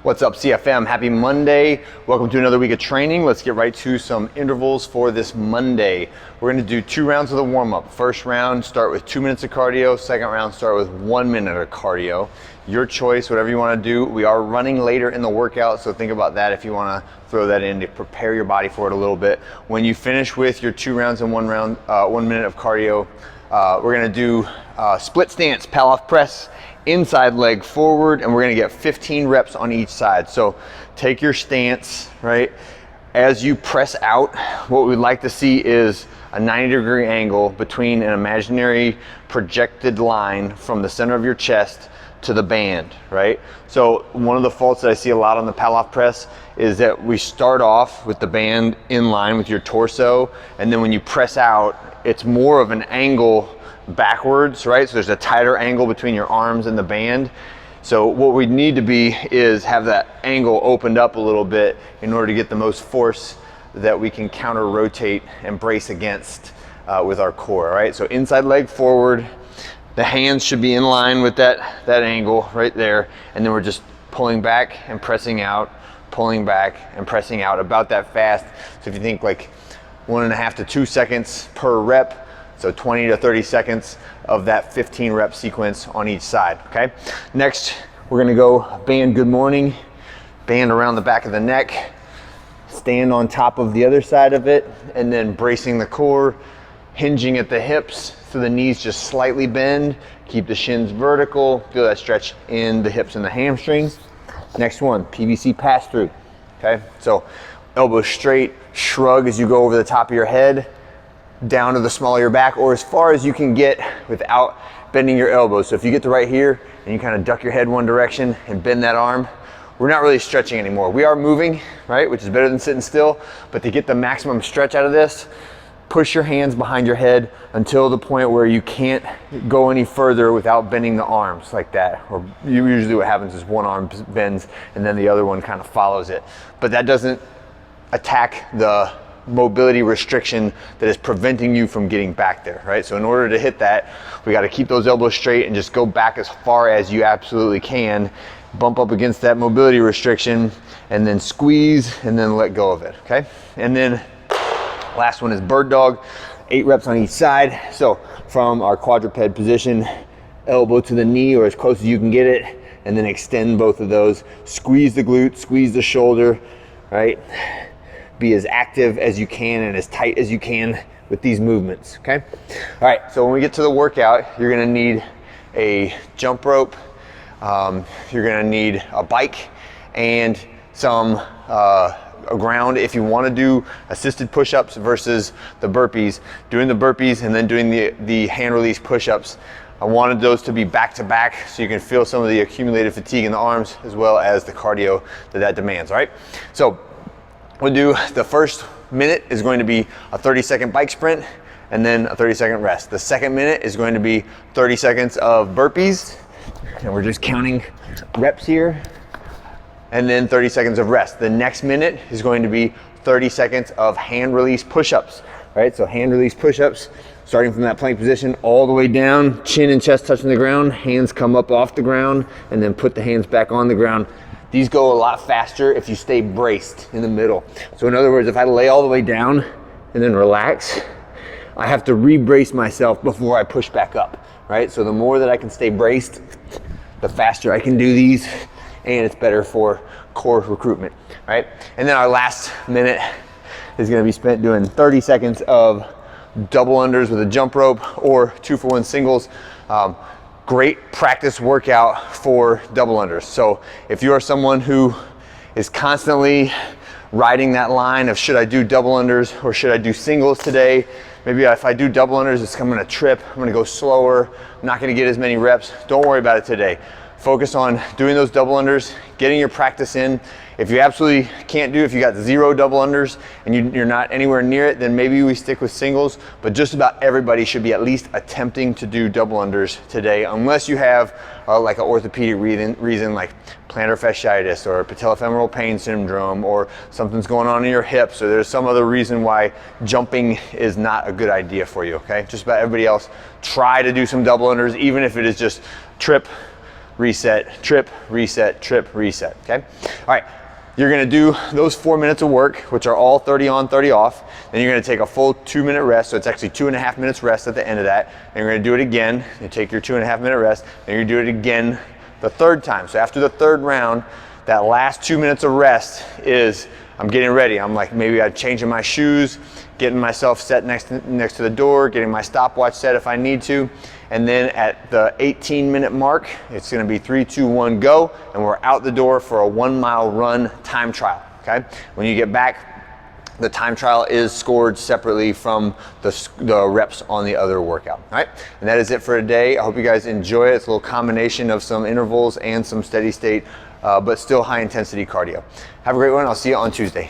What's up, CFM? Happy Monday. Welcome to another week of training. Let's get right to some intervals for this Monday. We're gonna do 2 rounds of the warm-up. First round, start with 2 minutes of cardio. Second round, start with 1 minute of cardio. Your choice, whatever you wanna do. We are running later in the workout, so think about that if you wanna throw that in to prepare your body for it a little bit. When you finish with your 2 rounds and 1 minute of cardio, we're gonna do split stance, Pallof press, inside leg forward, and we're gonna get 15 reps on each side. So take your stance, right? As you press out, what we'd like to see is a 90-degree angle between an imaginary projected line from the center of your chest to the band, right? So one of the faults that I see a lot on the Pallof press is that we start off with the band in line with your torso, and then when you press out, it's more of an angle backwards, right? So there's a tighter angle between your arms and the band. So what we need to be is have that angle opened up a little bit in order to get the most force that we can counter rotate and brace against with our core, right? So inside leg forward, the hands should be in line with that angle right there, and then we're just pulling back and pressing out, pulling back and pressing out about that fast. So if you think like 1.5 to 2 seconds per rep, so 20 to 30 seconds of that 15 rep sequence on each side, okay? Next, we're gonna go band good morning, band around the back of the neck, stand on top of the other side of it, and then bracing the core, hinging at the hips so the knees just slightly bend, keep the shins vertical, feel that stretch in the hips and the hamstrings. Next one, PVC pass through, okay? So elbows straight, shrug as you go over the top of your head, down to the small of your back, or as far as you can get without bending your elbows. So if you get to right here and you kind of duck your head one direction and bend that arm, we're not really stretching anymore. We are moving, right, which is better than sitting still, but to get the maximum stretch out of this, push your hands behind your head until the point where you can't go any further without bending the arms like that. Or usually what happens is one arm bends and then the other one kind of follows it. But that doesn't attack the mobility restriction that is preventing you from getting back there, right? So in order to hit that, we got to keep those elbows straight and just go back as far as you absolutely can, bump up against that mobility restriction, and then squeeze and then let go of it, okay? And then last one is bird dog, 8 reps on each side. So from our quadruped position, elbow to the knee or as close as you can get it, and then extend both of those, squeeze the glute, squeeze the shoulder, right? Be as active as you can and as tight as you can with these movements, okay? All right, so when we get to the workout, you're gonna need a jump rope, you're gonna need a bike, and some a ground if you wanna do assisted push-ups versus the burpees. Doing the burpees and then doing the hand release push-ups. I wanted those to be back to back so you can feel some of the accumulated fatigue in the arms as well as the cardio that demands, all right? So we'll do the first minute is going to be a 30-second bike sprint and then a 30-second rest. The second minute is going to be 30 seconds of burpees, and we're just counting reps here, and then 30 seconds of rest. The next minute is going to be 30 seconds of hand release push-ups, right? So hand release push-ups, starting from that plank position all the way down, chin and chest touching the ground, hands come up off the ground, and then put the hands back on the ground. These go a lot faster if you stay braced in the middle. So in other words, if I lay all the way down and then relax, I have to re-brace myself before I push back up, right? So the more that I can stay braced, the faster I can do these, and it's better for core recruitment, right? And then our last minute is gonna be spent doing 30 seconds of double unders with a jump rope or 2-for-1 singles. Great practice workout for double unders. So if you are someone who is constantly riding that line of should I do double unders or should I do singles today, maybe if I do double unders, I'm gonna trip, I'm gonna go slower, I'm not gonna get as many reps, don't worry about it today. Focus on doing those double unders, getting your practice in. If you absolutely can't do, if you got 0 double unders and you're not anywhere near it, then maybe we stick with singles, but just about everybody should be at least attempting to do double unders today, unless you have like an orthopedic reason like plantar fasciitis or patellofemoral pain syndrome, or something's going on in your hips, or there's some other reason why jumping is not a good idea for you, okay? Just about everybody else, try to do some double unders, even if it is just trip, reset, trip, reset, trip, reset, okay? All right, you're gonna do those 4 minutes of work, which are all 30 on, 30 off. Then you're gonna take a full 2-minute rest, so it's actually 2.5 minutes rest at the end of that. And you're gonna do it again. You take your 2.5 minute rest, and you're gonna do it again the third time. So after the third round, that last 2 minutes of rest is, I'm getting ready. I'm like, maybe I'm changing my shoes, getting myself set next to the door, getting my stopwatch set if I need to. And then at the 18-minute mark, it's gonna be 3, 2, 1, go, and we're out the door for a 1-mile run time trial, okay? When you get back, the time trial is scored separately from the reps on the other workout, all right? And that is it for today. I hope you guys enjoy it. It's a little combination of some intervals and some steady state, but still high intensity cardio. Have a great one. I'll see you on Tuesday.